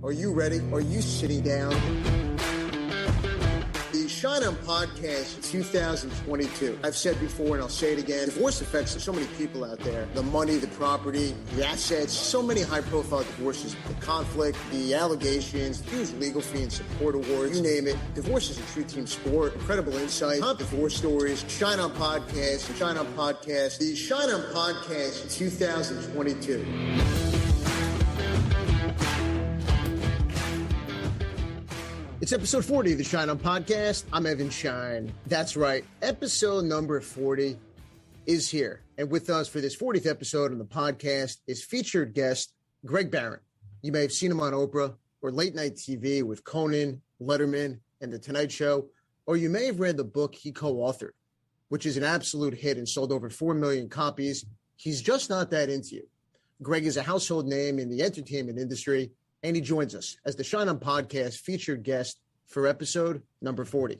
Are you ready? Are you sitting down? The Schein podcast 2022. I've said before and I'll say it again. Divorce affects so many people out there. The money, the property, the assets, so many high-profile divorces. The conflict, the allegations, huge legal fee and support awards, you name it. Divorce is a true team sport. Incredible insight, top divorce stories. Schein podcast, the Schein podcast 2022. It's episode 40 of the Schein podcast. I'm Evan Schein. That's right. Episode number 40 is here. And with us for this 40th episode on the podcast is featured guest Greg Behrendt. You may have seen him on Oprah or late night TV with Conan, Letterman, and The Tonight Show. Or you may have read the book he co-authored, which is an absolute hit and sold over 4 million copies. He's just not that into you. Greg is a household name in the entertainment industry, and he joins us as the Schein podcast featured guest for episode number 40.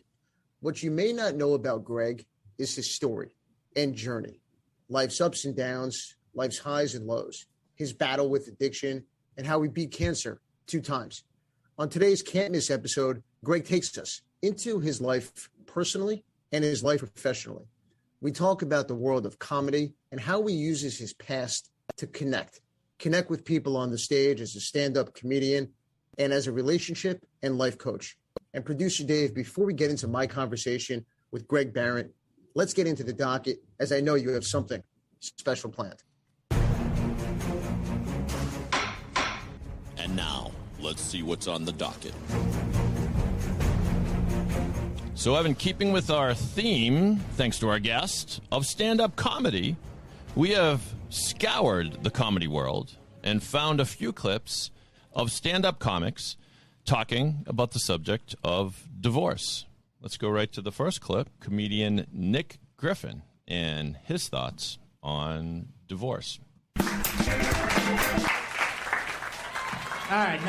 What you may not know about Greg is his story and journey, life's ups and downs, life's highs and lows, his battle with addiction, and how he beat cancer 2 times. On today's Can't Miss episode, Greg takes us into his life personally and his life professionally. We talk about the world of comedy and how he uses his past to connect with people on the stage as a stand-up comedian and as a relationship and life coach. And producer Dave, before we get into my conversation with Greg Behrendt, let's get into the docket, as I know you have something special planned. And now, let's see what's on the docket. So, Evan, keeping with our theme, thanks to our guest, of stand-up comedy, we have scoured the comedy world and found a few clips of stand-up comics talking about the subject of divorce. Let's go right to the first clip, comedian Nick Griffin and his thoughts on divorce. All right,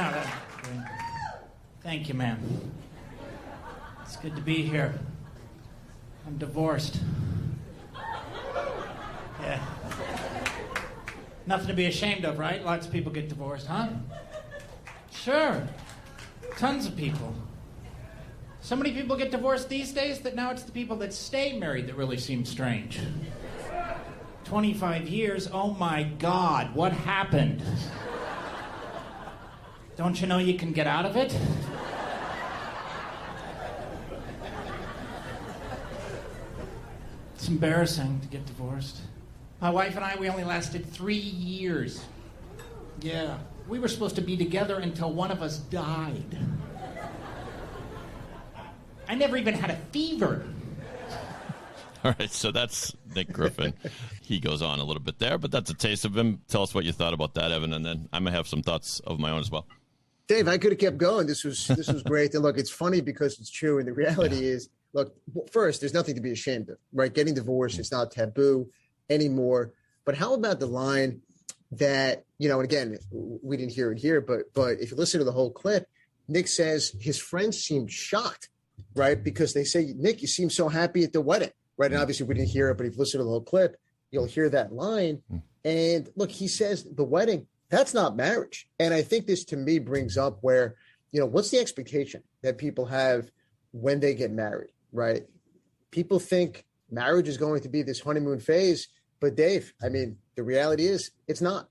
thank you, man. It's good to be here. I'm divorced. Yeah. Nothing to be ashamed of, right? Lots of people get divorced, huh? Sure. Tons of people. So many people get divorced these days that now it's the people that stay married that really seem strange. 25 years, oh my God, what happened? Don't you know you can get out of it? It's embarrassing to get divorced. My wife and I, we only lasted 3 years. Yeah. We were supposed to be together until one of us died. I never even had a fever. All right, so that's Nick Griffin. He goes on a little bit there, but that's a taste of him. Tell us what you thought about that, Evan, and then I may have some thoughts of my own as well. Dave, I could have kept going. This was great. And look, it's funny because it's true. And the reality is, look, first, there's nothing to be ashamed of, right? Getting divorced, it's not taboo anymore. But how about the line that, and again, we didn't hear it here, but if you listen to the whole clip, Nick says his friends seemed shocked, right? Because they say, Nick, you seem so happy at the wedding, right? And obviously we didn't hear it, but if you listen to the whole clip, you'll hear that line. And look, he says the wedding, that's not marriage. And I think this to me brings up where, what's the expectation that people have when they get married, right? People think marriage is going to be this honeymoon phase, but Dave, I mean, the reality is it's not.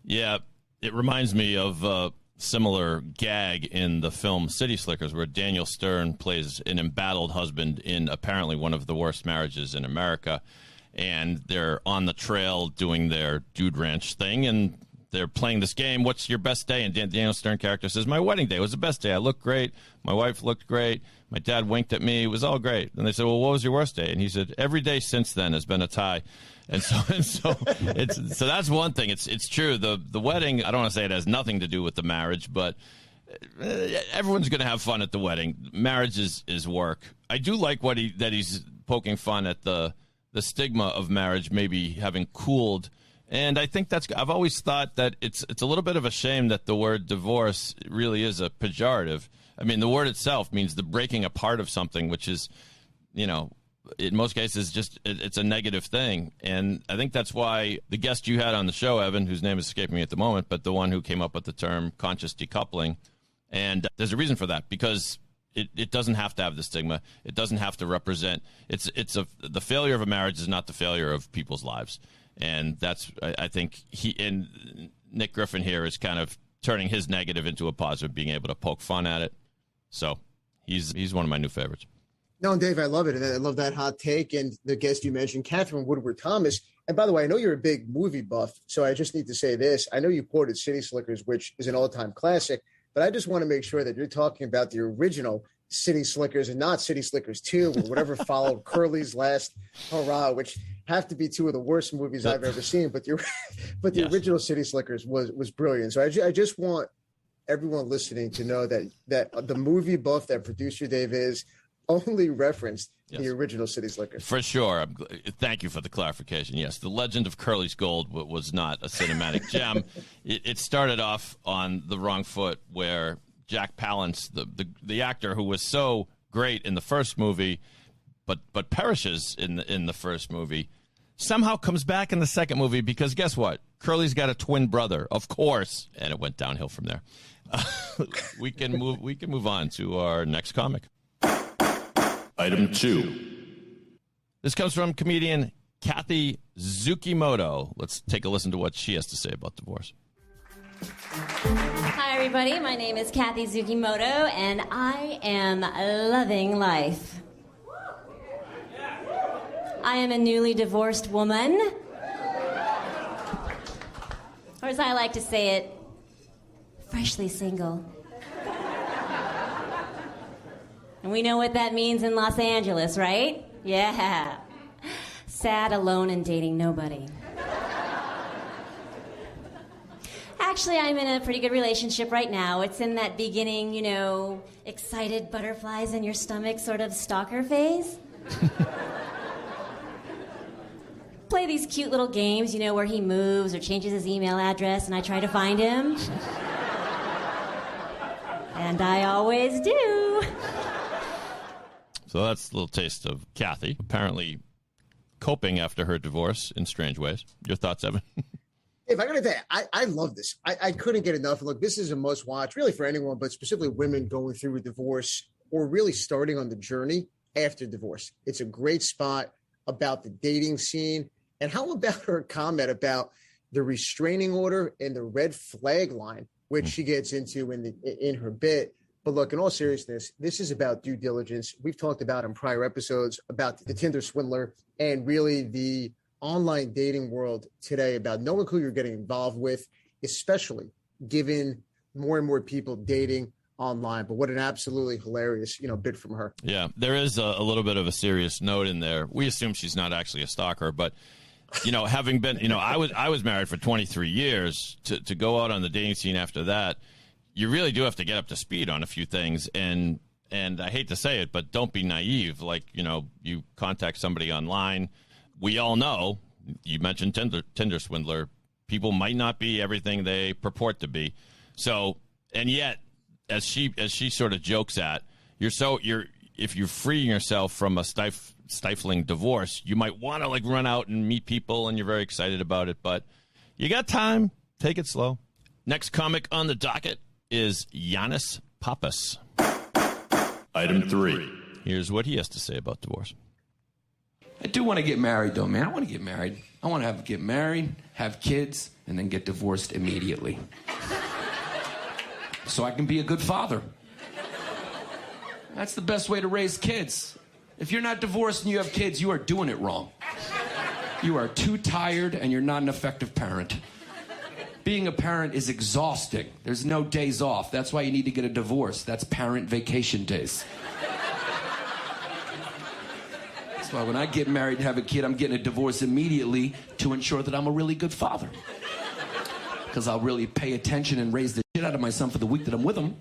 Yeah, it reminds me of a similar gag in the film City Slickers, where Daniel Stern plays an embattled husband in apparently one of the worst marriages in America. And they're on the trail doing their dude ranch thing, and they're playing this game. What's your best day? And Daniel Stern character says, my wedding day was the best day. I looked great. My wife looked great. My dad winked at me. It was all great. And they said, well, what was your worst day? And he said, every day since then has been a tie. And so that's one thing. It's true. The wedding, I don't want to say it has nothing to do with the marriage, but everyone's going to have fun at the wedding. Marriage is work. I do like that he's poking fun at the stigma of marriage maybe having cooled. And I think I've always thought that it's a little bit of a shame that the word divorce really is a pejorative. I mean, the word itself means the breaking apart of something, which is, in most cases, it's a negative thing. And I think that's why the guest you had on the show, Evan, whose name is escaping me at the moment, but the one who came up with the term conscious decoupling. And there's a reason for that, because it doesn't have to have the stigma. It doesn't have to represent. The failure of a marriage is not the failure of people's lives. And that's, I think, Nick Griffin here is kind of turning his negative into a positive, being able to poke fun at it. So he's one of my new favorites. No, Dave, I love it. And I love that hot take. And the guest you mentioned, Catherine Woodward Thomas. And by the way, I know you're a big movie buff, so I just need to say this. I know you quoted City Slickers, which is an all-time classic, but I just want to make sure that you're talking about the original City Slickers and not City Slickers 2 or whatever followed Curly's last hurrah, which have to be two of the worst movies I've ever seen. But the original City Slickers was brilliant. So I just want everyone listening to know that the movie buff that producer Dave is only referenced the original City Slickers. For sure. Thank you for the clarification. Yes, The Legend of Curly's Gold was not a cinematic gem. It started off on the wrong foot, where Jack Palance, the actor who was so great in the first movie, but perishes in the first movie, somehow comes back in the second movie, because guess what? Curly's got a twin brother, of course, and it went downhill from there. We can move on to our next comic. Item 2. This comes from comedian Kathy Tsukimoto. Let's take a listen to what she has to say about divorce. Hi, everybody. My name is Kathy Tsukimoto, and I am loving life. I am a newly divorced woman. Or as I like to say it, freshly single. And we know what that means in Los Angeles, right? Yeah. Sad, alone, and dating nobody. Actually, I'm in a pretty good relationship right now. It's in that beginning, excited butterflies in your stomach sort of stalker phase. Play these cute little games, where he moves or changes his email address and I try to find him. And I always do. So that's a little taste of Kathy, apparently coping after her divorce in strange ways. Your thoughts, Evan? If I got to tell you, I love this. I couldn't get enough. Look, this is a must watch, really, for anyone, but specifically women going through a divorce or really starting on the journey after divorce. It's a great spot about the dating scene. And how about her comment about the restraining order and the red flag line, which she gets into in her bit. But look, in all seriousness, this is about due diligence. We've talked about in prior episodes about the Tinder swindler and really the online dating world today, about knowing who you're getting involved with, especially given more and more people dating online. But what an absolutely hilarious, bit from her. Yeah, there is a little bit of a serious note in there. We assume she's not actually a stalker, but having been, I was married for 23 years. To go out on the dating scene after that, you really do have to get up to speed on a few things. And I hate to say it, but don't be naive. Like, you contact somebody online. We all know, you mentioned Tinder swindler, people might not be everything they purport to be. So, and yet, as she sort of jokes at, if you're freeing yourself from a stifling divorce, you might want to run out and meet people, and you're very excited about it, but you got time. Take it slow. Next comic on the docket is Giannis Pappas. Item 3. Here's what he has to say about divorce. I do want to get married, though, man. I want to get married. I want to get married, have kids, and then get divorced immediately. So I can be a good father. That's the best way to raise kids. If you're not divorced and you have kids, you are doing it wrong. You are too tired and you're not an effective parent. Being a parent is exhausting. There's no days off. That's why you need to get a divorce. That's parent vacation days. That's why when I get married and have a kid, I'm getting a divorce immediately to ensure that I'm a really good father. Because I'll really pay attention and raise the shit out of my son for the week that I'm with him.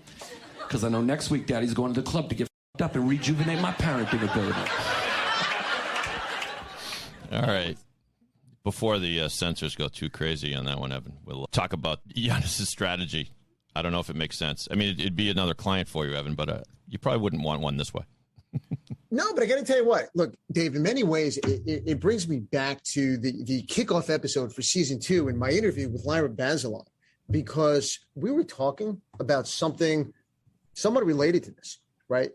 Because I know next week Daddy's going to the club to get f***ed up and rejuvenate my parenting ability. All right. Before the censors go too crazy on that one, Evan, we'll talk about Giannis' strategy. I don't know if it makes sense. I mean, it'd be another client for you, Evan, but you probably wouldn't want one this way. No, but I got to tell you what. Look, Dave, in many ways, it brings me back to the kickoff episode for season 2 in my interview with Lyra Bazelon, because we were talking about something somewhat related to this, right?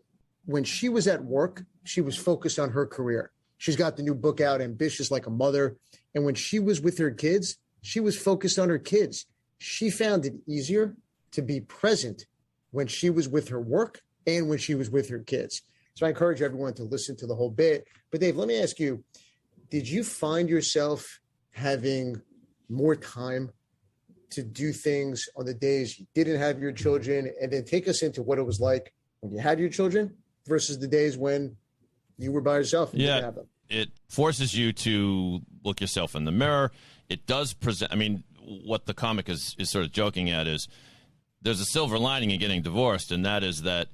When she was at work, she was focused on her career. She's got the new book out, Ambitious Like a Mother. And when she was with her kids, she was focused on her kids. She found it easier to be present when she was with her work and when she was with her kids. So I encourage everyone to listen to the whole bit. But Dave, let me ask you, did you find yourself having more time to do things on the days you didn't have your children? And then take us into what it was like when you had your children versus the days when you were by yourself and didn't have them. It forces you to look yourself in the mirror. It does present, I mean, what the comic is sort of joking at is there's a silver lining in getting divorced, and that is that,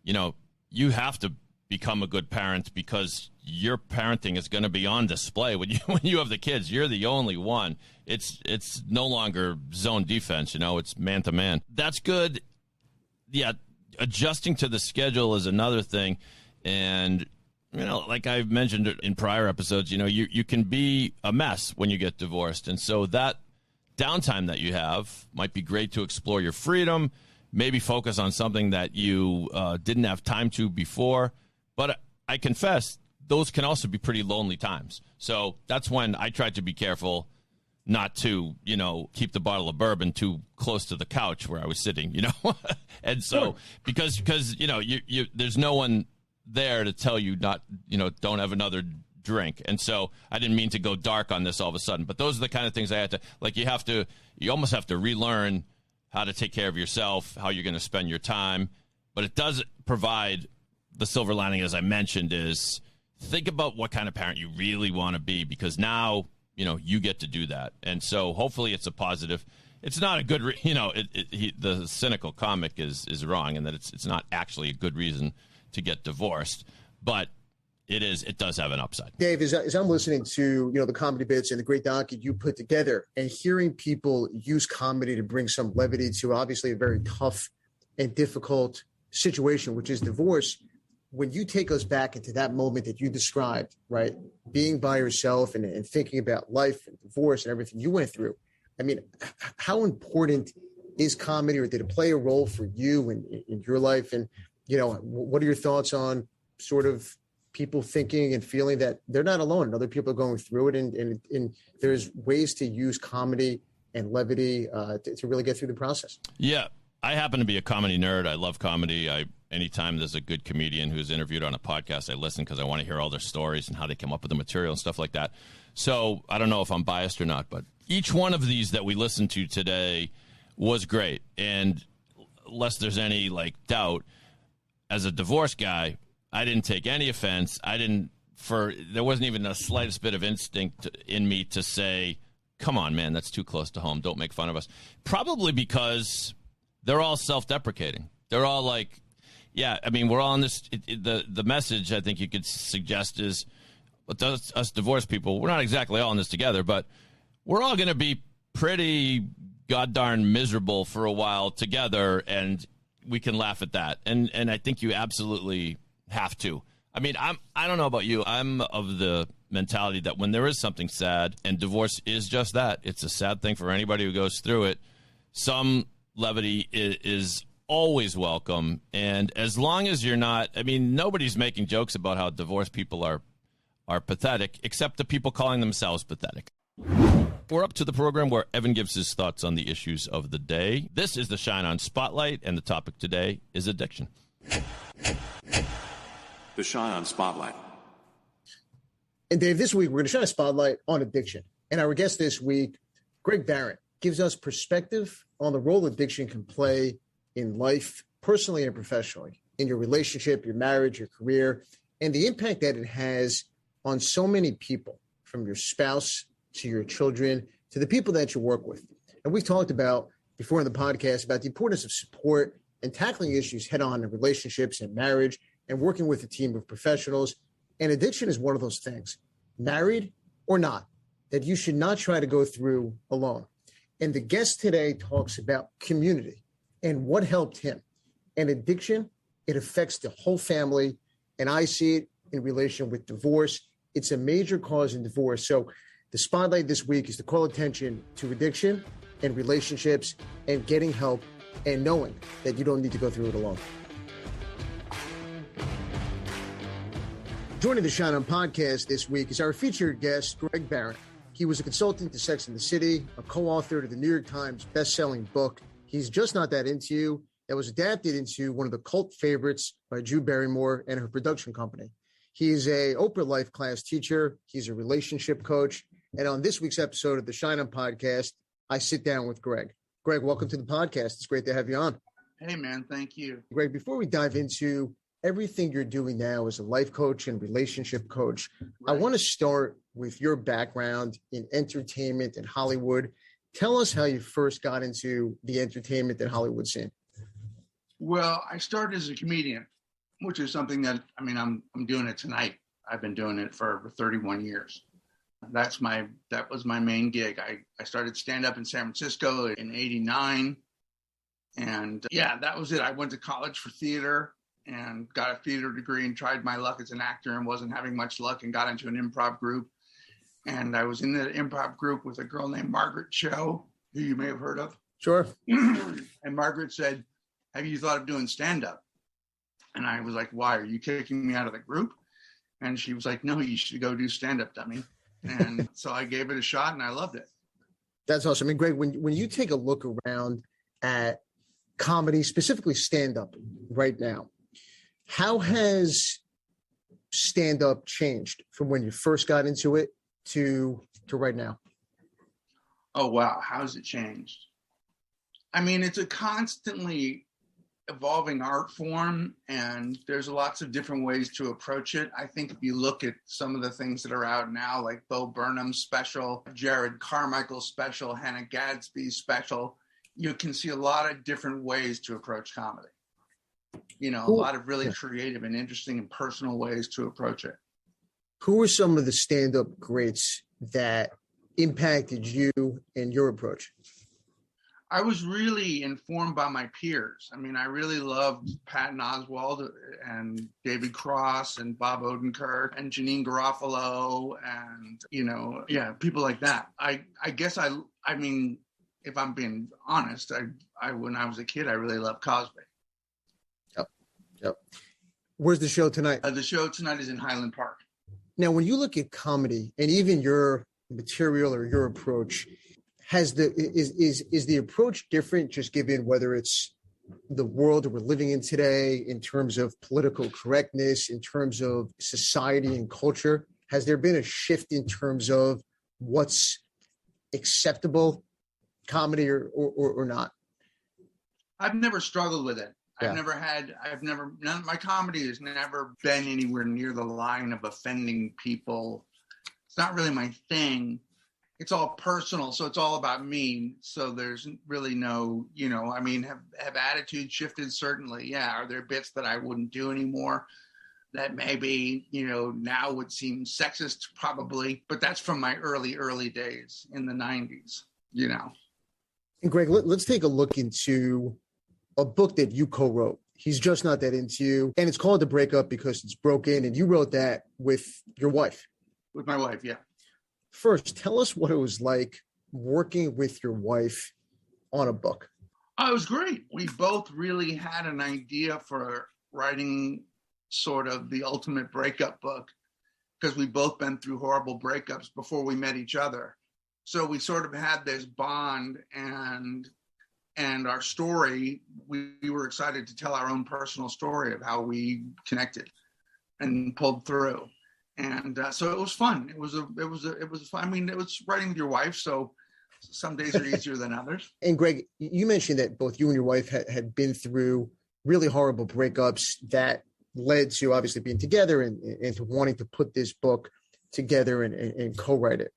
you know, you have to become a good parent because your parenting is going to be on display when you have the kids. You're the only one. It's no longer zone defense, you know, it's man to man. That's good. Yeah, adjusting to the schedule is another thing. And, you know, like I've mentioned in prior episodes, you know, you can be a mess when you get divorced. And so that downtime that you have might be great to explore your freedom, maybe focus on something that you didn't have time to before. But I confess, those can also be pretty lonely times. So that's when I tried to be careful not to, you know, keep the bottle of bourbon too close to the couch where I was sitting, you know. And so because you know, you there's no one there to tell you not, you know, don't have another drink. And so I didn't mean to go dark on this all of a sudden, but those are the kind of things I had to, like, you almost have to relearn how to take care of yourself, how you're going to spend your time. But it does provide the silver lining, as I mentioned, is think about what kind of parent you really want to be, because now, you know, you get to do that. And so hopefully it's a positive. It's not a good, the cynical comic is wrong, and that it's not actually a good reason to get divorced, but it does have an upside. Dave, as I'm listening to, you know, the comedy bits and the great docu you put together, and hearing people use comedy to bring some levity to obviously a very tough and difficult situation, which is divorce, when you take us back into that moment that you described, right, being by yourself and thinking about life and divorce and everything you went through, I mean, how important is comedy, or did it play a role for you in your life? And, you know, what are your thoughts on sort of people thinking and feeling that they're not alone and other people are going through it, and there's ways to use comedy and levity to really get through the process? Yeah, I happen to be a comedy nerd. I love comedy. Anytime there's a good comedian who's interviewed on a podcast, I listen because I want to hear all their stories and how they come up with the material and stuff like that. So I don't know if I'm biased or not, but each one of these that we listened to today was great. And lest there's any doubt, as a divorce guy, I didn't take any offense. There wasn't even the slightest bit of instinct in me to say, come on, man, that's too close to home. Don't make fun of us. Probably because they're all self-deprecating. They're all like, yeah, I mean, we're all in this. The message I think you could suggest is, us divorced people, we're not exactly all in this together, but we're all going to be pretty goddarn miserable for a while together, and we can laugh at that. And I think you absolutely have to. I mean, I don't know about you. I'm of the mentality that when there is something sad, and divorce is just that, it's a sad thing for anybody who goes through it, some levity is always welcome. And as long as you're not, I mean, nobody's making jokes about how divorced people are pathetic, except the people calling themselves pathetic. We're up to the program where Evan gives his thoughts on the issues of the day. This is the Schein on Spotlight, and the topic today is addiction. The Schein on Spotlight. And Dave, this week we're going to shine a spotlight on addiction. And our guest this week, Greg Behrendt, gives us perspective on the role addiction can play in life, personally and professionally, in your relationship, your marriage, your career, and the impact that it has on so many people, from your spouse to your children to the people that you work with. And we've talked about before in the podcast about the importance of support and tackling issues head on in relationships and marriage, and working with a team of professionals. And addiction is one of those things, married or not, that you should not try to go through alone. And the guest today talks about community and what helped him. And addiction, it affects the whole family. And I see it in relation with divorce. It's a major cause in divorce. So the spotlight this week is to call attention to addiction and relationships and getting help and knowing that you don't need to go through it alone. Joining the Schein podcast this week is our featured guest, Greg Behrendt. He was a consultant to Sex and the City, a co-author to the New York Times best-selling book, He's Just Not That Into You, that was adapted into one of the cult favorites by Drew Barrymore and her production company. He is a Oprah Life class teacher. He's a relationship coach. And on this week's episode of the Schein podcast, I sit down with Greg. Greg, welcome to the podcast. It's great to have you on. Hey, man. Thank you. Greg, before we dive into everything you're doing now as a life coach and relationship coach, right, I want to start with your background in entertainment and Hollywood. Tell us how you first got into the entertainment and Hollywood scene. Well, I started as a comedian, which is something that, I'm doing it tonight. I've been doing it for 31 years. That was my main gig. I started stand-up in San Francisco in 89. And that was it. I went to college for theater and got a theater degree and tried my luck as an actor and wasn't having much luck and got into an improv group. And I was in the improv group with a girl named Margaret Cho, who you may have heard of. Sure. And Margaret said, "Have you thought of doing stand-up?" And I was like, "Why? Are you kicking me out of the group?" And she was like, "No, you should go do stand-up, dummy." And so I gave it a shot and I loved it. That's awesome. And Greg, when you take a look around at comedy, specifically stand-up right now, how has stand-up changed from when you first got into it to right now? Oh, wow. How's it changed? It's a constantly evolving art form, and there's lots of different ways to approach it. I think if you look at some of the things that are out now, like Bo Burnham's special, Jared Carmichael's special, Hannah Gadsby's special, you can see a lot of different ways to approach comedy. A lot of really creative and interesting and personal ways to approach it. Who are some of the stand-up greats that impacted you and your approach? I was really informed by my peers. I really loved Patton Oswalt and David Cross and Bob Odenkirk and Janine Garofalo and, people like that. I guess if I'm being honest, I when I was a kid, I really loved Cosby. Yep. Where's the show tonight? The show tonight is in Highland Park. Now, when you look at comedy and even your material or your approach, is the approach different just given whether it's the world that we're living in today in terms of political correctness, in terms of society and culture? Has there been a shift in terms of what's acceptable comedy or not? I've never struggled with it. Yeah. My comedy has never been anywhere near the line of offending people. It's not really my thing. It's all personal, so it's all about me. So there's really no, have attitudes shifted? Certainly, yeah. Are there bits that I wouldn't do anymore that maybe, now would seem sexist? Probably, but that's from my early days in the 90s, And Greg, let's take a look into a book that you co-wrote. He's Just Not That Into You. And it's called The Breakup because it's broken. And you wrote that with your wife. With my wife, yeah. First, tell us what it was like working with your wife on a book. Oh, it was great. We both really had an idea for writing sort of the ultimate breakup book because we've both been through horrible breakups before we met each other. So we sort of had this bond and our story, we were excited to tell our own personal story of how we connected and pulled through. And so it was fun. It was fun. It was writing with your wife. So some days are easier than others. And Greg, you mentioned that both you and your wife had been through really horrible breakups that led to obviously being together and to wanting to put this book together and co-write it.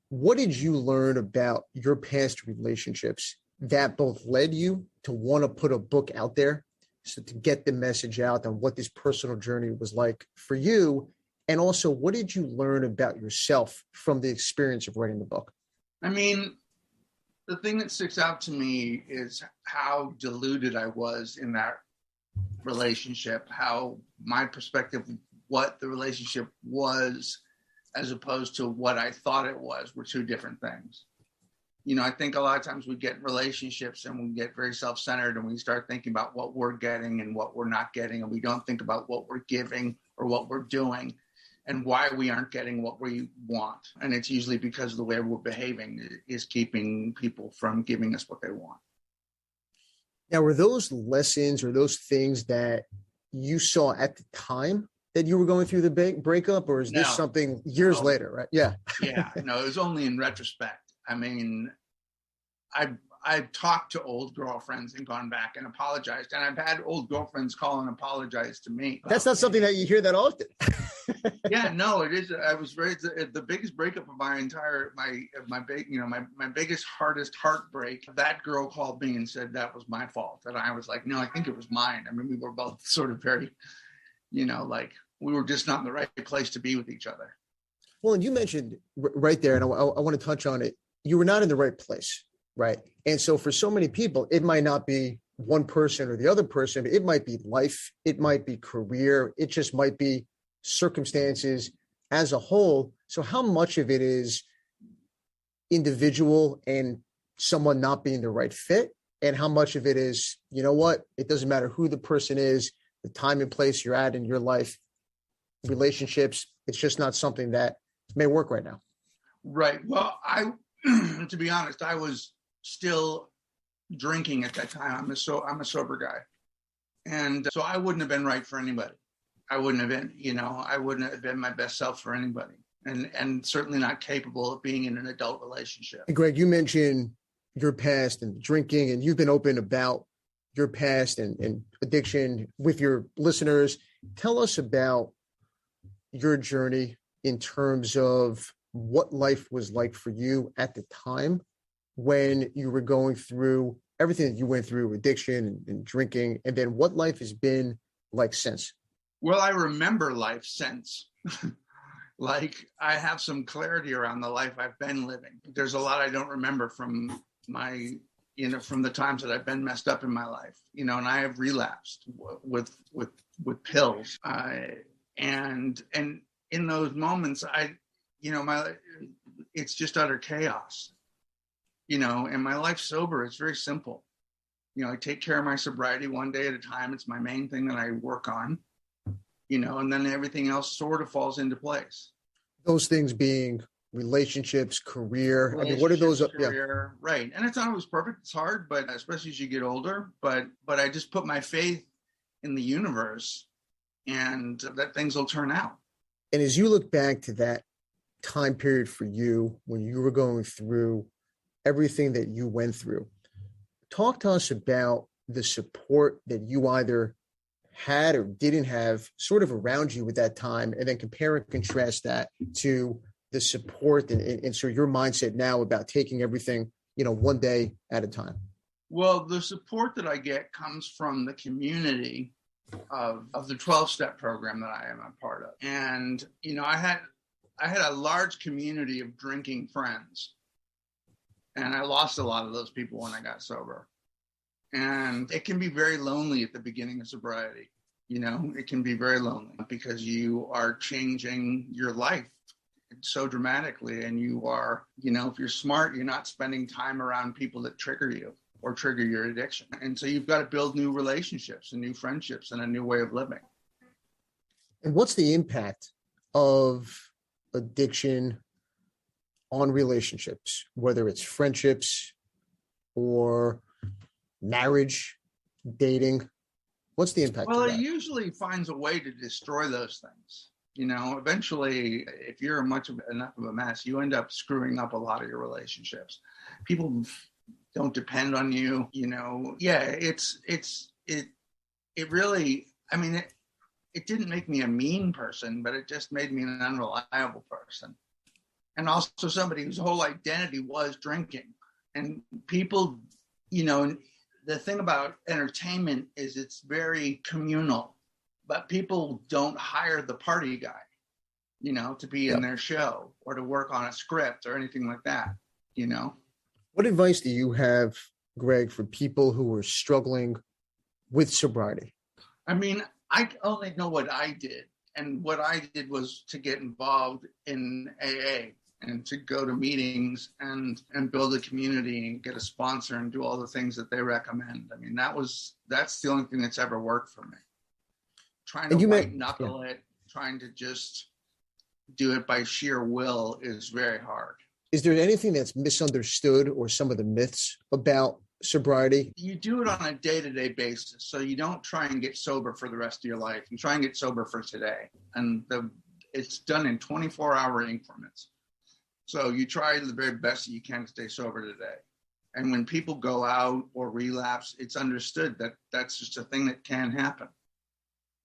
What did you learn about your past relationships that both led you to want to put a book out there, so to get the message out on what this personal journey was like for you? And also, what did you learn about yourself from the experience of writing the book? The thing that sticks out to me is how deluded I was in that relationship, how my perspective of what the relationship was as opposed to what I thought it was were two different things. You know, I think a lot of times we get in relationships and we get very self-centered and we start thinking about what we're getting and what we're not getting, and we don't think about what we're giving or what we're doing and why we aren't getting what we want. And it's usually because of the way we're behaving is keeping people from giving us what they want. Now, were those lessons or those things that you saw at the time that you were going through the breakup, or is this something years later, right? Yeah. Yeah, no, it was only in retrospect. I mean, I've talked to old girlfriends and gone back and apologized. And I've had old girlfriends call and apologize to me. That's not something that you hear that often. Yeah, no, it is. I was very, the biggest breakup of my entire, my biggest, hardest heartbreak. That girl called me and said that was my fault. And I was like, no, I think it was mine. I mean, we were both sort of very, like we were just not in the right place to be with each other. Well, and you mentioned right there, and I want to touch on it. You were not in the right place, right? And so for so many people, it might not be one person or the other person, but it might be life, it might be career, it just might be circumstances as a whole. So how much of it is individual and someone not being the right fit, and how much of it is, you know what, it doesn't matter who the person is, the time and place you're at in your life, relationships, it's just not something that may work right now. Right. Well, to be honest, I was still drinking at that time. I'm a sober guy. And so I wouldn't have been right for anybody. I wouldn't have been, I wouldn't have been my best self for anybody, and certainly not capable of being in an adult relationship. And Greg, you mentioned your past and drinking, and you've been open about your past and addiction with your listeners. Tell us about your journey in terms of what life was like for you at the time when you were going through everything that you went through, addiction and drinking, and then what life has been like since. Well, I remember life since. Like, I have some clarity around the life I've been living. There's a lot I don't remember from from the times that I've been messed up in my life, and I have relapsed with pills. And in those moments, it's just utter chaos, and my life sober is very simple. I take care of my sobriety one day at a time. It's my main thing that I work on, and then everything else sort of falls into place. Those things being relationships, career. I mean, what are those? Career, yeah. Right. And it's not always perfect. It's hard, but especially as you get older, but I just put my faith in the universe and that things will turn out. And as you look back to that time period for you, when you were going through everything that you went through, talk to us about the support that you either had or didn't have sort of around you at that time, and then compare and contrast that to the support and sort of your mindset now about taking everything, one day at a time. Well, the support that I get comes from the community of the 12-step program that I am a part of. And, I had a large community of drinking friends, and I lost a lot of those people when I got sober. And it can be very lonely at the beginning of sobriety. It can be very lonely because you are changing your life so dramatically. And you are, if you're smart, you're not spending time around people that trigger you or trigger your addiction. And so you've got to build new relationships and new friendships and a new way of living. And what's the impact of addiction on relationships, whether it's friendships or marriage, dating? What's the impact? Well, it usually finds a way to destroy those things. Eventually, if you're enough of a mess, you end up screwing up a lot of your relationships. People don't depend on you. Yeah, it really, it didn't make me a mean person, but it just made me an unreliable person. And also somebody whose whole identity was drinking. And people, the thing about entertainment is it's very communal, but people don't hire the party guy, to be in their show or to work on a script or anything like that, What advice do you have, Greg, for people who are struggling with sobriety? I mean, I only know what I did. And what I did was to get involved in AA and to go to meetings and build a community and get a sponsor and do all the things that they recommend. I mean, that's the only thing that's ever worked for me. Trying to white knuckle it, trying to just do it by sheer will is very hard. Is there anything that's misunderstood or some of the myths about sobriety? You do it on a day-to-day basis. So you don't try and get sober for the rest of your life. You try and get sober for today. And it's done in 24-hour increments. So you try the very best that you can to stay sober today. And when people go out or relapse, it's understood that that's just a thing that can happen.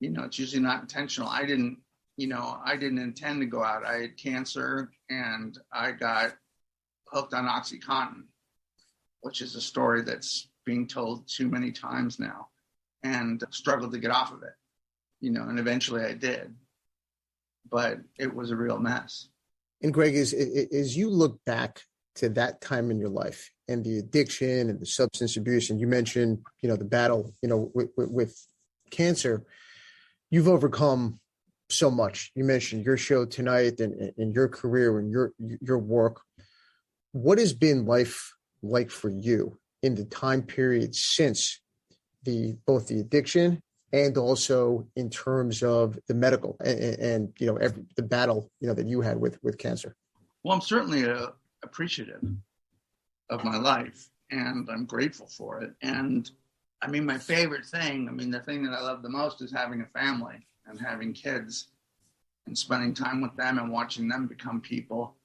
You know, it's usually not intentional. I didn't intend to go out. I had cancer and I got hooked on OxyContin, which is a story that's being told too many times now, and struggled to get off of it, you know, and eventually I did, but it was a real mess. And Greg, as you look back to that time in your life and the addiction and the substance abuse, and you mentioned, you know, the battle, you know, with cancer, you've overcome so much. You mentioned your show tonight and your career and your work. What has been life like for you in the time period since both the addiction and also in terms of the medical and you know, the battle, you know, that you had with cancer? Well, I'm certainly appreciative of my life and I'm grateful for it. And I mean, my favorite thing, the thing that I love the most is having a family and having kids and spending time with them and watching them become people.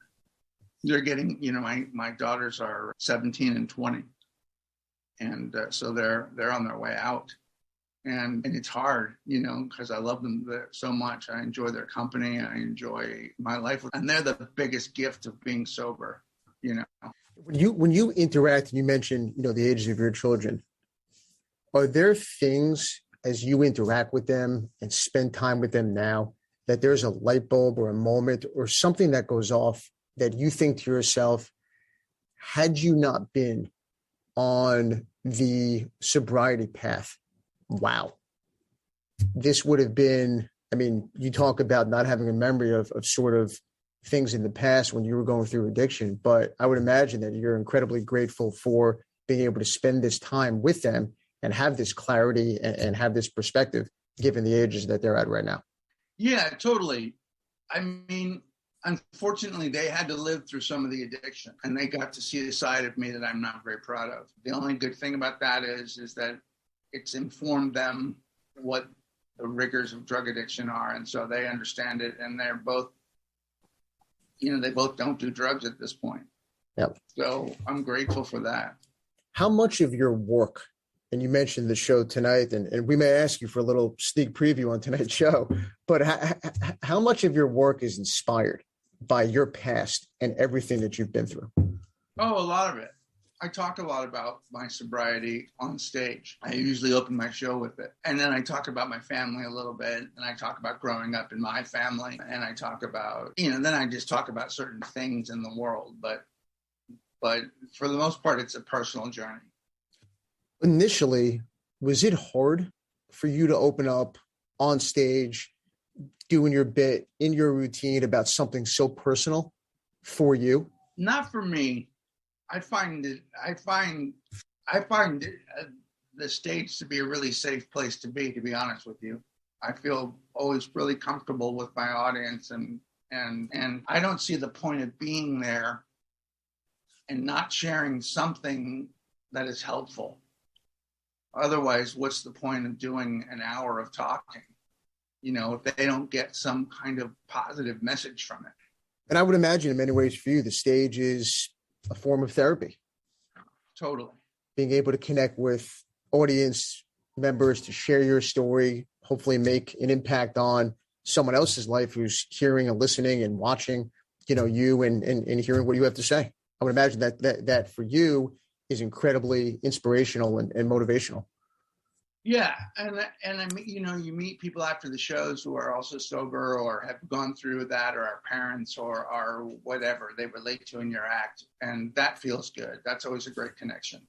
They're getting, you know, my daughters are 17 and 20. And so they're on their way out. And it's hard, you know, because I love them so much. I enjoy their company. I enjoy my life. And they're the biggest gift of being sober, you know. When you interact, and you mentioned, you know, the ages of your children, are there things as you interact with them and spend time with them now that there's a light bulb or a moment or something that goes off that you think to yourself, had you not been on the sobriety path, wow, this would have been, I mean, you talk about not having a memory of sort of things in the past when you were going through addiction, but I would imagine that you're incredibly grateful for being able to spend this time with them and have this clarity and have this perspective, given the ages that they're at right now. Yeah, totally. I mean, unfortunately, they had to live through some of the addiction and they got to see a side of me that I'm not very proud of. The only good thing about that is that it's informed them what the rigors of drug addiction are. And so they understand it. And they're both, you know, they both don't do drugs at this point. Yep. So I'm grateful for that. How much of your work, and you mentioned the show tonight, and we may ask you for a little sneak preview on tonight's show, but how much of your work is inspired by your past and everything that you've been through? Oh, a lot of it. I talk a lot about my sobriety on stage. I usually open my show with it. And then I talk about my family a little bit. And I talk about growing up in my family. And I talk about, you know, then I just talk about certain things in the world. But for the most part, it's a personal journey. Initially, was it hard for you to open up on stage, doing your bit in your routine about something so personal for you? Not for me. I find the stage to be a really safe place to be honest with you. I feel always really comfortable with my audience and I don't see the point of being there and not sharing something that is helpful. Otherwise, what's the point of doing an hour of talking, you know, if they don't get some kind of positive message from it? And I would imagine in many ways for you, the stage is a form of therapy. Totally. Being able to connect with audience members to share your story, hopefully make an impact on someone else's life who's hearing and listening and watching, you know, you and hearing what you have to say. I would imagine that for you is incredibly inspirational and motivational. Yeah. And I mean, you know, you meet people after the shows who are also sober or have gone through that or are parents or are whatever they relate to in your act. And that feels good. That's always a great connection.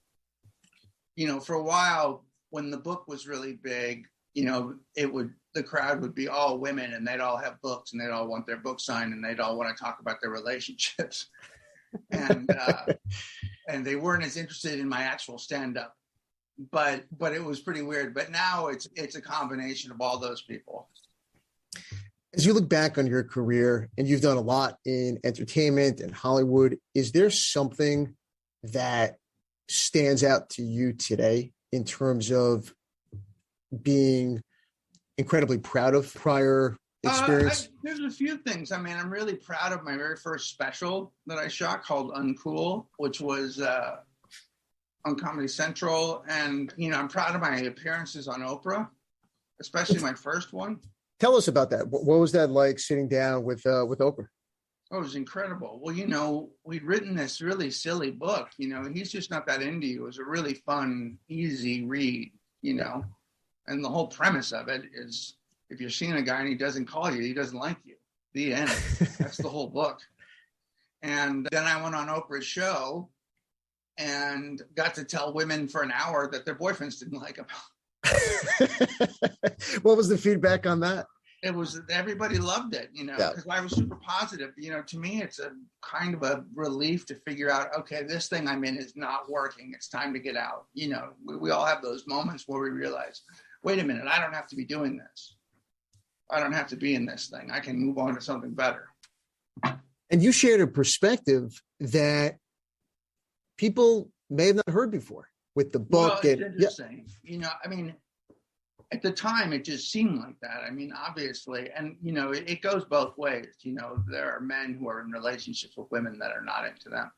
You know, for a while when the book was really big, the crowd would be all women, and they'd all have books, and they'd all want their book signed, and they'd all want to talk about their relationships. And they weren't as interested in my actual stand-up. But it was pretty weird. But now it's a combination of all those people. As you look back on your career, and you've done a lot in entertainment and Hollywood, is there something that stands out to you today in terms of being incredibly proud of prior experience? There's a few things. I mean, I'm really proud of my very first special that I shot called Uncool, which was on Comedy Central. And, I'm proud of my appearances on Oprah, especially my first one. Tell us about that. What was that like sitting down with Oprah? Oh, it was incredible. Well, we'd written this really silly book, He's Just Not That Into You. It was a really fun, easy read, and the whole premise of it is if you're seeing a guy and he doesn't call you, he doesn't like you. The end. That's the whole book. And then I went on Oprah's show and got to tell women for an hour that their boyfriends didn't like them. What was the feedback on that? It was, everybody loved it, because I was super positive. To me, it's a kind of a relief to figure out, okay, this thing I'm in is not working. It's time to get out. We all have those moments where we realize, wait a minute, I don't have to be doing this. I don't have to be in this thing. I can move on to something better. And you shared a perspective that people may have not heard before with the book. Well, it's interesting. At the time, it just seemed like that. Obviously, and, it goes both ways. There are men who are in relationships with women that are not into them.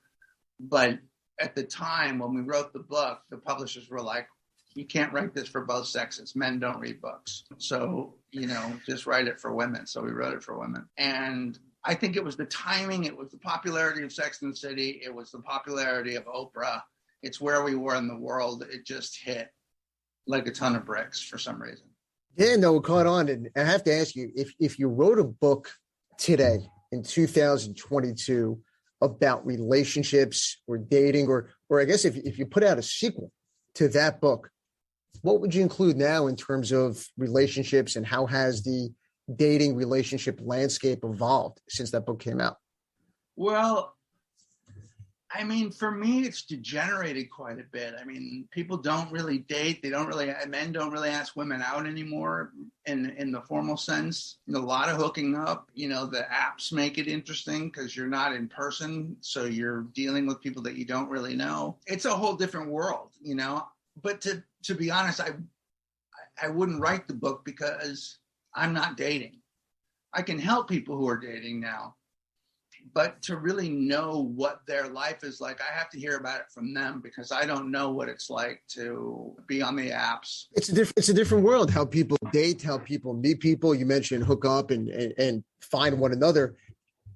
But at the time, when we wrote the book, the publishers were like, you can't write this for both sexes. Men don't read books. So, just write it for women. So we wrote it for women. And I think it was the timing. It was the popularity of Sex and the City. It was the popularity of Oprah. It's where we were in the world. It just hit like a ton of bricks for some reason. Yeah, no, it caught on. And I have to ask you, if you wrote a book today in 2022 about relationships or dating, or I guess if you put out a sequel to that book, what would you include now in terms of relationships, and how has the dating relationship landscape evolved since that book came out? Well, for me, it's degenerated quite a bit. People don't really date. Men don't really ask women out anymore in the formal sense. A lot of hooking up. The apps make it interesting because you're not in person. So you're dealing with people that you don't really know. It's a whole different world, But to be honest, I wouldn't write the book because I'm not dating. I can help people who are dating now. But to really know what their life is like, I have to hear about it from them, because I don't know what it's like to be on the apps. It's a different world, how people date, how people meet people. You mentioned hook up and find one another.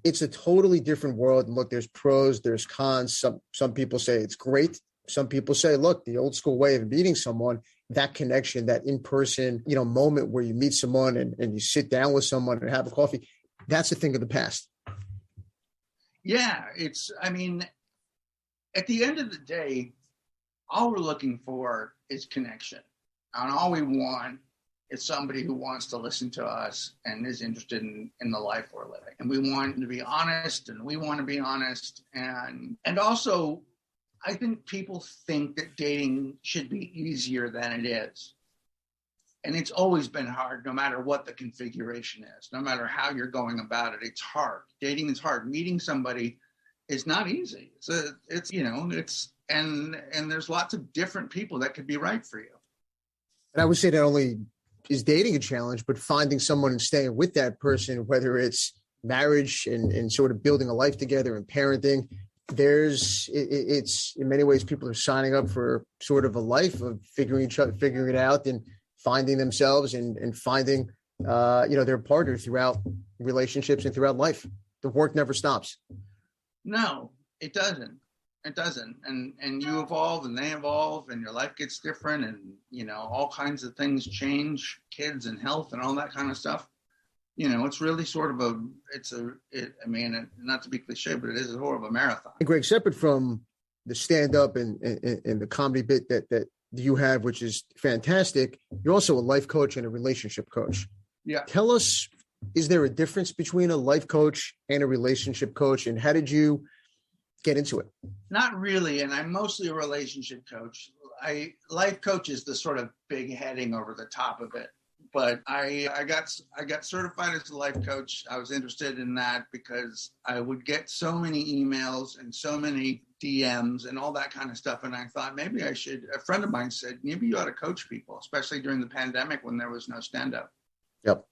It's a totally different world. And look, there's pros, there's cons. Some people say it's great. Some people say, look, the old school way of meeting someone, that connection, that in-person, moment where you meet someone and you sit down with someone and have a coffee, that's a thing of the past. Yeah, at the end of the day, all we're looking for is connection. And all we want is somebody who wants to listen to us and is interested in the life we're living. And we want to be honest, and we want to be honest. And also, I think people think that dating should be easier than it is. And it's always been hard, no matter what the configuration is, no matter how you're going about it. It's hard. Dating is hard. Meeting somebody is not easy. And there's lots of different people that could be right for you. And I would say not only is dating a challenge, but finding someone and staying with that person, whether it's marriage and sort of building a life together and parenting, it's in many ways people are signing up for sort of a life of figuring it out and finding themselves and finding, their partner throughout relationships and throughout life. The work never stops. No, it doesn't. It doesn't. And you evolve and they evolve and your life gets different and, all kinds of things change, kids and health and all that kind of stuff. It's really sort of not to be cliche, but it is a horrible marathon. And Greg, separate from the stand-up and the comedy bit that you have, which is fantastic. You're also a life coach and a relationship coach. Yeah. Tell us, is there a difference between a life coach and a relationship coach? And how did you get into it? Not really. And I'm mostly a relationship coach. Life coach is the sort of big heading over the top of it. But I got certified as a life coach. I was interested in that because I would get so many emails and so many DMs and all that kind of stuff. And I thought maybe I should. A friend of mine said, maybe you ought to coach people, especially during the pandemic when there was no stand-up. Yep.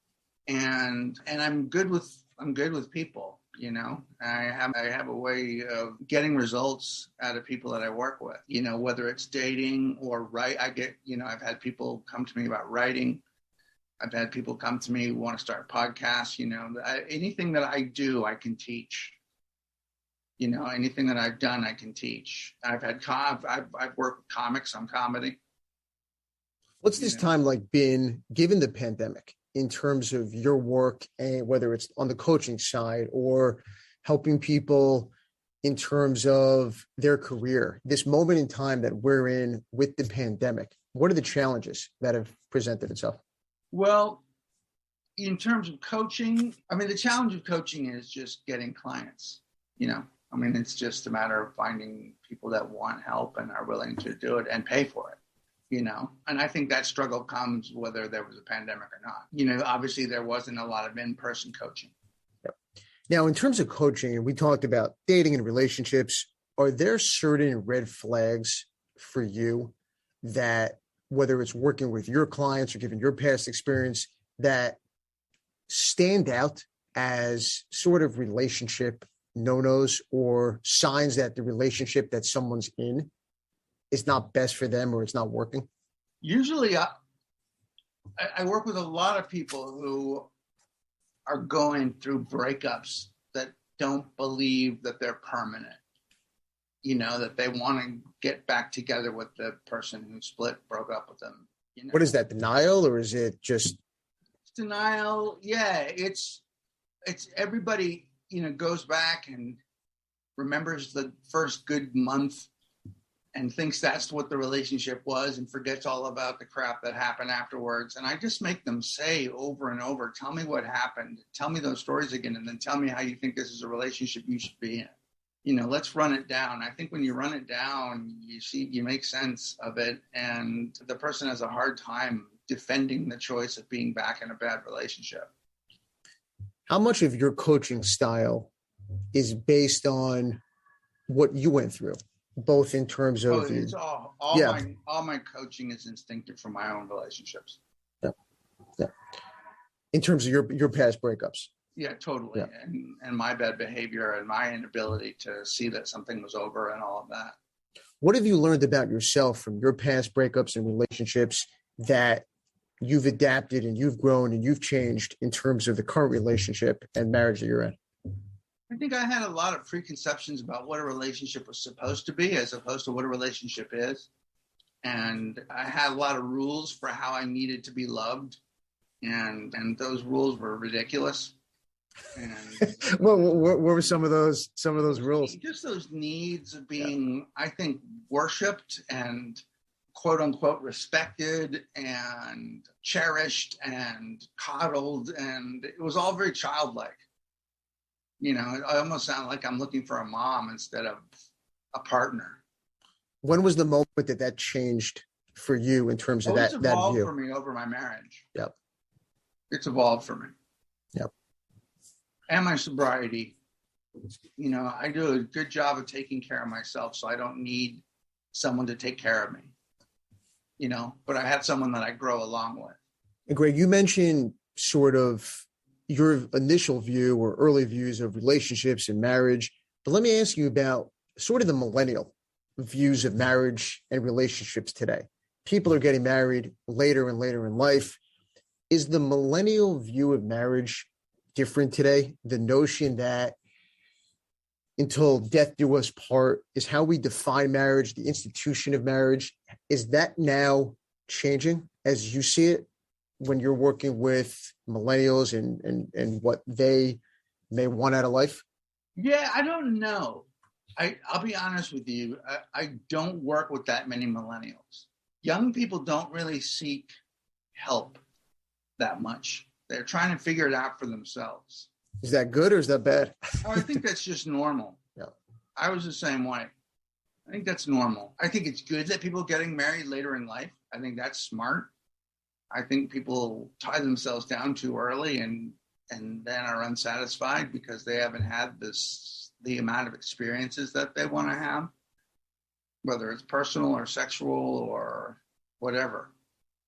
And I'm good with people. You know, I have a way of getting results out of people that I work with. You know, whether it's dating or I've had people come to me about writing. I've had people come to me who want to start podcasts. You know, anything that I do, I can teach. You know, anything that I've done, I can teach. I've worked with comics on comedy. What's this time like been, given the pandemic, in terms of your work, and whether it's on the coaching side or helping people in terms of their career, this moment in time that we're in with the pandemic? What are the challenges that have presented itself? Well, in terms of coaching, I mean, the challenge of coaching is just getting clients. You know, I mean, it's just a matter of finding people that want help and are willing to do it and pay for it. You know, and I think that struggle comes whether there was a pandemic or not. You know, obviously there wasn't a lot of in-person coaching. Yep. Now, in terms of coaching, and we talked about dating and relationships, are there certain red flags for you that, whether it's working with your clients or given your past experience, that stand out as sort of relationship no-nos or signs that the relationship that someone's in is not best for them or it's not working? Usually I work with a lot of people who are going through breakups that don't believe that they're permanent. You know, that they want to get back together with the person who broke up with them. You know? What is that, denial, or is it just? It's denial. Yeah, it's everybody, you know, goes back and remembers the first good month and thinks that's what the relationship was and forgets all about the crap that happened afterwards. And I just make them say over and over, tell me what happened. Tell me those stories again, and then tell me how you think this is a relationship you should be in. You know, let's run it down. I think when you run it down, you make sense of it, and the person has a hard time defending the choice of being back in a bad relationship. How much of your coaching style is based on what you went through, both in terms of it's all my coaching is instinctive for my own relationships. Yeah. In terms of your past breakups. Yeah, totally. Yeah. And my bad behavior and my inability to see that something was over and all of that. What have you learned about yourself from your past breakups and relationships that you've adapted and you've grown and you've changed in terms of the current relationship and marriage that you're in? I think I had a lot of preconceptions about what a relationship was supposed to be as opposed to what a relationship is. And I had a lot of rules for how I needed to be loved. And those rules were ridiculous. And what were some of those rules? Just those needs of being, I think, worshipped and quote unquote respected and cherished and coddled, and it was all very childlike. You know, I almost sound like I'm looking for a mom instead of a partner. When was the moment that changed for you in terms of that view? It's evolved for me over my marriage. Yep. It's evolved for me. Yep. And my sobriety. You know, I do a good job of taking care of myself, so I don't need someone to take care of me. You know, but I have someone that I grow along with. And Greg, you mentioned sort of your initial view or early views of relationships and marriage, but let me ask you about sort of the millennial views of marriage and relationships today. People are getting married later and later in life. Is the millennial view of marriage different today? The notion that until death do us part is how we define marriage, the institution of marriage. Is that now changing as you see it when you're working with millennials and what they may want out of life? Yeah, I don't know. I'll be honest with you. I don't work with that many millennials. young people don't really seek help that much. They're trying to figure it out for themselves. Is that good or is that bad? Oh, I think that's just normal. Yeah. I was the same way. I think that's normal. I think it's good that people are getting married later in life. I think that's smart. I think people tie themselves down too early and then are unsatisfied because they haven't had the amount of experiences that they want to have, whether it's personal or sexual or whatever.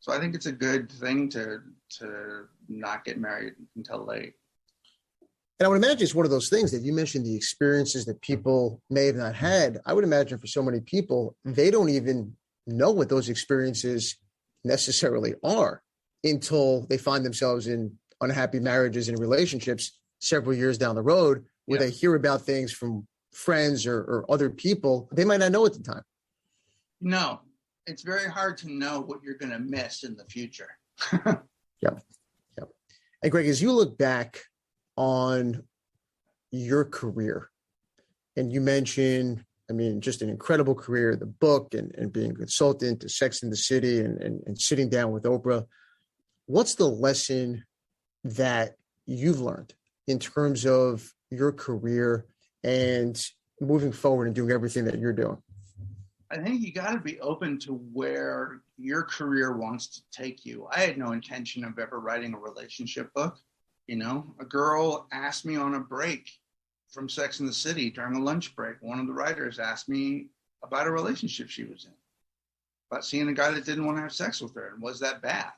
So I think it's a good thing to not get married until late. And I would imagine it's one of those things that you mentioned, the experiences that people may have not had. I would imagine for so many people, they don't even know what those experiences necessarily are until they find themselves in unhappy marriages and relationships several years down the road, where they hear about things from friends or other people they might not know at the time. No, it's very hard to know what you're going to miss in the future. Yep. And Greg, as you look back on your career, and you mentioned, I mean, just an incredible career, the book and being a consultant to Sex and the City and sitting down with Oprah, what's the lesson that you've learned in terms of your career and moving forward and doing everything that you're doing? I think you got to be open to where your career wants to take you. I had no intention of ever writing a relationship book. You know, a girl asked me on a break from Sex and the City during a lunch break. One of the writers asked me about a relationship she was in, about seeing a guy that didn't want to have sex with her, and was that bad?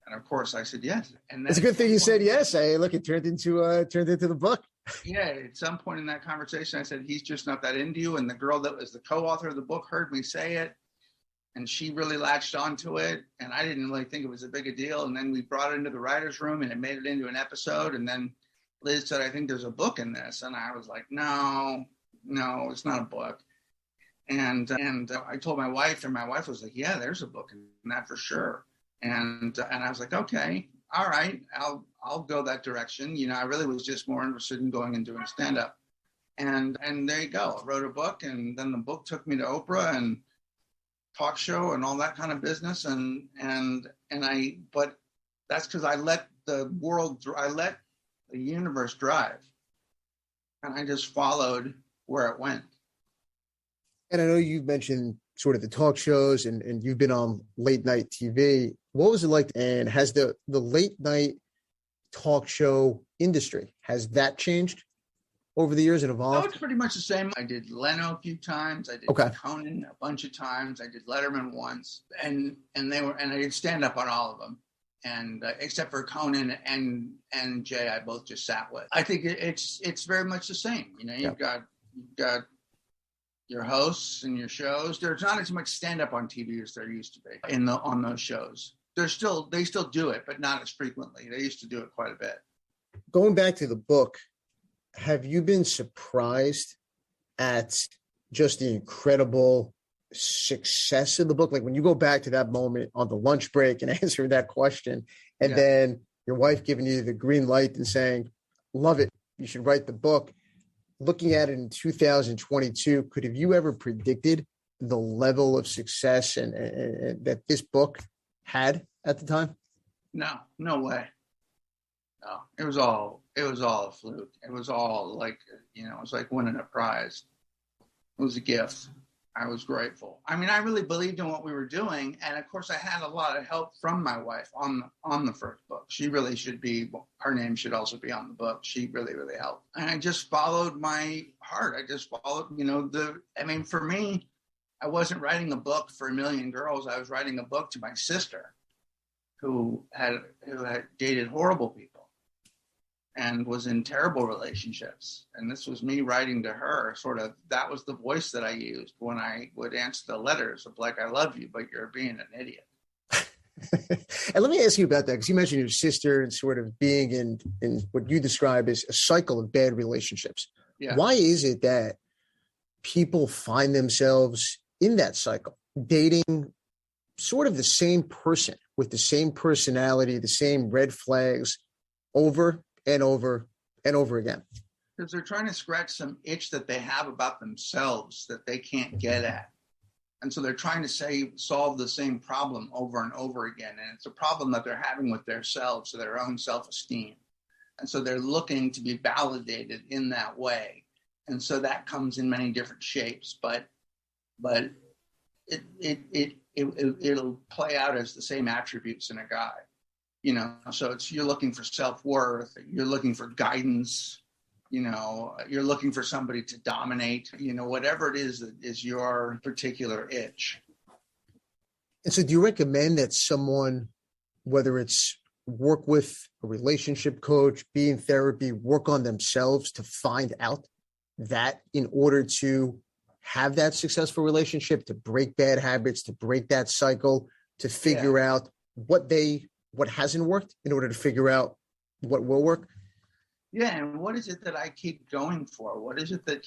And of course, I said yes. And it's a good thing you said yes. Hey, look, it turned into the book. Yeah, at some point in that conversation, I said, he's just not that into you. And the girl that was the co-author of the book heard me say it, and she really latched onto it. And I didn't really think it was a big a deal. And then we brought it into the writer's room, and it made it into an episode. And then Liz said, I think there's a book in this. And I was like, no, it's not a book. And I told my wife, and my wife was like, yeah, there's a book in that for sure. And I was like, okay, all right, I'll go that direction. You know, I really was just more interested in going and doing stand-up. And there you go. I wrote a book, and then the book took me to Oprah and talk show and all that kind of business. But that's because I let the universe drive, and I just followed where it went. And I know you mentioned sort of the talk shows and you've been on late night TV. What was it like? And has the late night talk show industry, has that changed over the years and evolved? No, it's pretty much the same. I did Leno a few times. I did Conan a bunch of times. I did Letterman once, and I did stand up on all of them. And except for Conan and Jay, I both just sat with. I think it's very much the same. You know, you've got your hosts and your shows. There's not as much stand up on TV as there used to be on those shows. They still do it, but not as frequently. They used to do it quite a bit. Going back to the book, have you been surprised at just the incredible success of the book? Like when you go back to that moment on the lunch break and answering that question, and then your wife giving you the green light and saying, love it, you should write the book. Looking at it in 2022, could have you ever predicted the level of success and that this book had at the time? No way. No, it was all a fluke. It was all like, you know, it was like winning a prize. It was a gift. I was grateful. I mean, I really believed in what we were doing. And of course I had a lot of help from my wife on the first book. She really should be, her name should also be on the book. She really, really helped. And I just followed my heart. I just followed, you know, for me, I wasn't writing a book for a million girls. I was writing a book to my sister who had dated horrible people and was in terrible relationships. And this was me writing to her, sort of, that was the voice that I used when I would answer the letters of like, I love you, but you're being an idiot. And let me ask you about that, because you mentioned your sister and sort of being in what you describe as a cycle of bad relationships. Yeah. Why is it that people find themselves in that cycle, dating sort of the same person with the same personality, the same red flags over and over and over again? Because they're trying to scratch some itch that they have about themselves that they can't get at. And so they're trying to solve the same problem over and over again. And it's a problem that they're having with themselves, so their own self-esteem. And so they're looking to be validated in that way. And so that comes in many different shapes, but it'll play out as the same attributes in a guy, so you're looking for self-worth, you're looking for guidance, you're looking for somebody to dominate, whatever it is that is your particular itch. And so do you recommend that someone, whether it's work with a relationship coach, be in therapy, work on themselves to find out that in order to have that successful relationship, to break bad habits, to break that cycle, to figure out what hasn't worked in order to figure out what will work? Yeah, and what is it that I keep going for? What is it that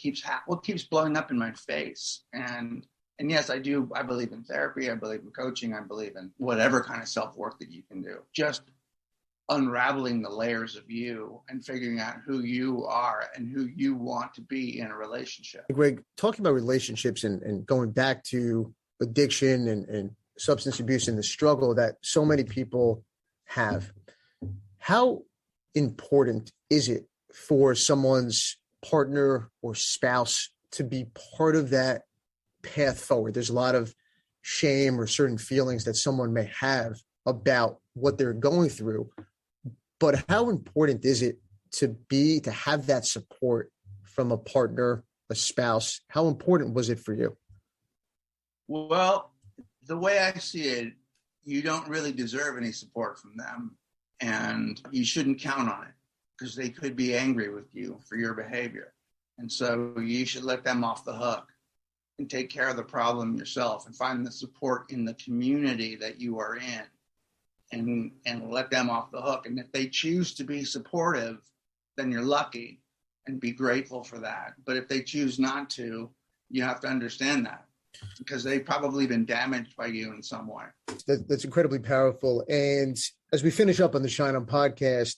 what keeps blowing up in my face? And yes, I do. I believe in therapy. I believe in coaching. I believe in whatever kind of self-work that you can do. Just unraveling the layers of you and figuring out who you are and who you want to be in a relationship. Greg, talking about relationships and going back to addiction and substance abuse and the struggle that so many people have, how important is it for someone's partner or spouse to be part of that path forward? There's a lot of shame or certain feelings that someone may have about what they're going through. But how important is it to have that support from a partner, a spouse? How important was it for you? Well, the way I see it, you don't really deserve any support from them, and you shouldn't count on it because they could be angry with you for your behavior. And so you should let them off the hook and take care of the problem yourself and find the support in the community that you are in. And let them off the hook. And if they choose to be supportive, then you're lucky and be grateful for that. But if they choose not to, you have to understand that because they've probably been damaged by you in some way. That's incredibly powerful. And as we finish up on the Schein podcast,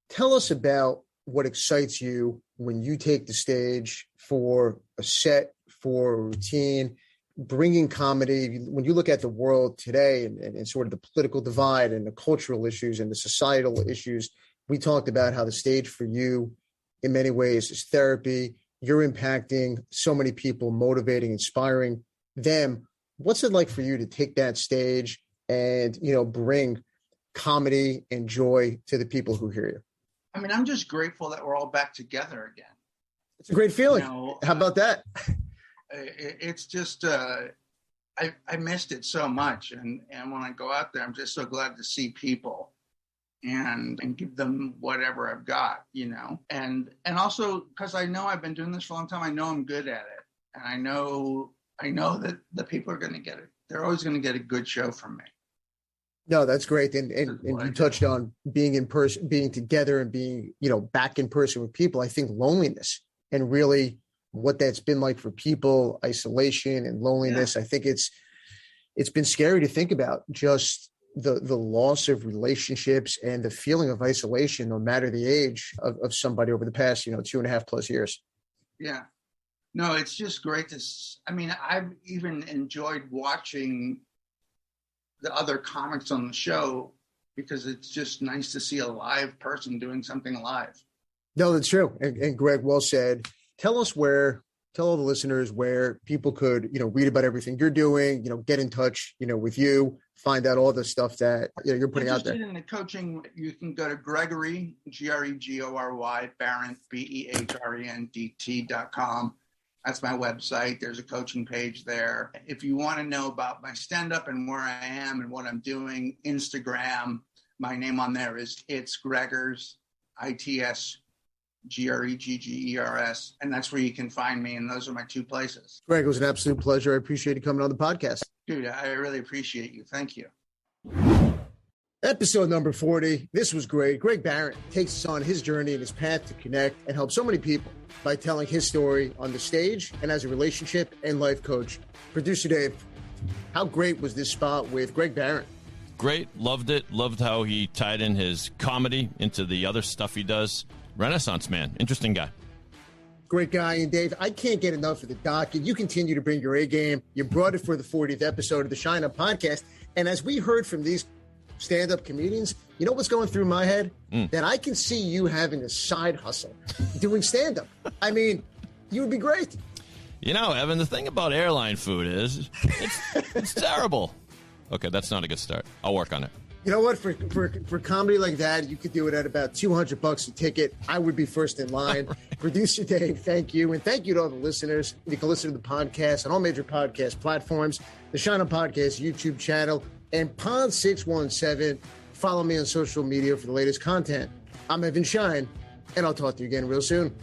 tell us about what excites you when you take the stage for a set, for a routine, bringing comedy. When you look at the world today and sort of the political divide and the cultural issues and the societal issues, we talked about how the stage for you in many ways is therapy. You're impacting so many people, motivating, inspiring them. What's it like for you to take that stage and, bring comedy and joy to the people who hear you? I mean, I'm just grateful that we're all back together again. It's a great feeling. How about that? It's just, I missed it so much. And when I go out there, I'm just so glad to see people and give them whatever I've got, and also because I know I've been doing this for a long time, I know I'm good at it. And I know that the people are going to get it. They're always going to get a good show from me. No, that's great. And you touched on being in person, being together and being, back in person with people. I think loneliness and really what that's been like for people, isolation and loneliness. Yeah. I think it's been scary to think about just the loss of relationships and the feeling of isolation, no matter the age of somebody over the past, 2.5+ years. Yeah. No, it's just great I've even enjoyed watching the other comics on the show because it's just nice to see a live person doing something live. No, that's true. And Greg, well said. Tell all the listeners where people could, read about everything you're doing, get in touch, with you, find out all the stuff that you're putting out there. In the coaching, you can go to Gregory, Gregory, Behrendt, BEHRENDT.com. That's my website. There's a coaching page there. If you want to know about my stand-up and where I am and what I'm doing, Instagram, my name on there is It's Gregers, ITS. GREGGERS, and that's where you can find me, and those are my two places. Greg, it was an absolute pleasure. I appreciate you coming on the podcast. Dude, I really appreciate you. Thank you. Episode number 40. This was great. Greg Behrendt takes us on his journey and his path to connect and help so many people by telling his story on the stage and as a relationship and life coach. Producer Dave, how great was this spot with Greg Behrendt? Great. Loved it. Loved how he tied in his comedy into the other stuff he does. Renaissance man. Interesting guy. great guy. And Dave, I can't get enough of the doc. You continue to bring your A game. You brought it for the 40th episode of the Schein podcast. And as we heard from these stand-up comedians, you know what's going through my head? That I can see you having a side hustle, doing stand-up. I mean, you would be great. You know, Evan, the thing about airline food is it's terrible. Okay, that's not a good start. I'll work on it. You know what? For comedy like that, you could do it at about $200 a ticket. I would be first in line. Right. Producer Dave, thank you. And thank you to all the listeners. You can listen to the podcast on all major podcast platforms, the Schein Podcast YouTube channel, and Pod 617. Follow me on social media for the latest content. I'm Evan Schein, and I'll talk to you again real soon.